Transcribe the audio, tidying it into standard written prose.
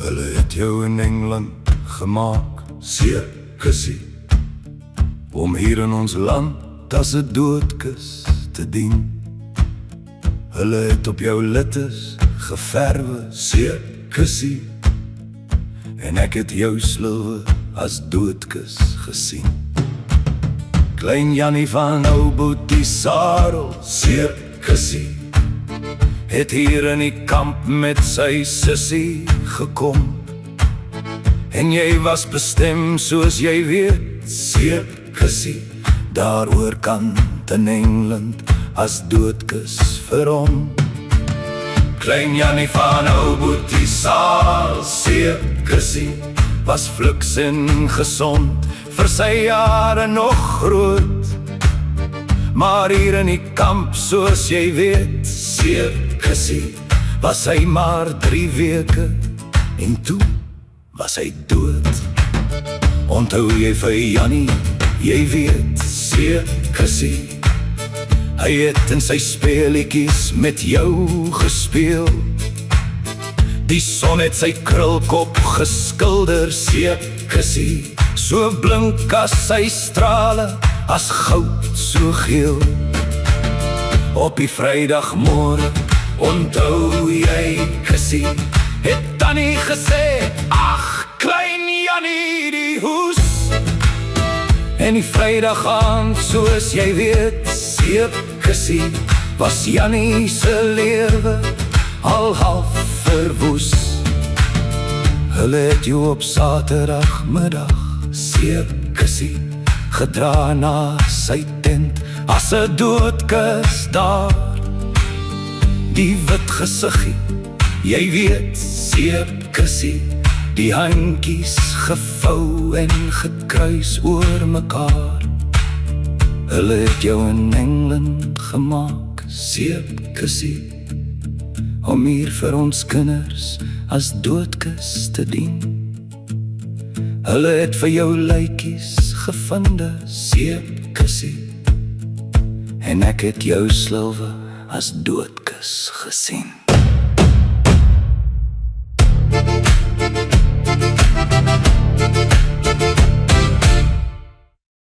Hulle het jou in Engeland gemaak, seerkussie, om hier in ons land as 'n doodkus te dien. Hulle het op jou littes geverwe, seerkussie, en ek het jou slilwe as doodkus gesien. Klein Jannie van ou Boetie Sarel, seerkussie, het hier in die kamp met sy sussie gekom. En jy was bestem, soos jy weet, seerkussie, daar oorkant in Engeland as doodkus vir hom. Klein Jannie van ou Boetie Sarel, seerkussie, was fliks en gesond, vir sy jare nog groot. Maar hier in die kamp, soos jy weet, seerkussie, was hy maar 3 weke, en toe was hy dood. Onthou jy vir Jannie, jy weet, seerkussie, hy het in sy speelietjies met jou gespeel. Die son het sy krulkop geskilder, seerkussie, so blink as sy strale, as goud so geel. Op die Vrydagmôre, onthou jy, kussie, het Tannie gesê, ag, klein Jannie die hoes. En die Vrydag aand, soos jy weet, seerkussie, was Jannie se lewe al half verwoes. Hulle het jou op Saterdagmiddag, seerkussie, gedra na sy tent, as 'n doodkus daar. Die wit gesiggie, jy weet, seerkussie, die handjies gevou en gekruis oor mekaar. Hulle het jou in Engeland gemaak, seerkussie, om hier vir ons kinders as doodkus te dien. Hulle het vir jou lykies gevinde, seerkussie, en ek het jou slilwe as doodkus gesien.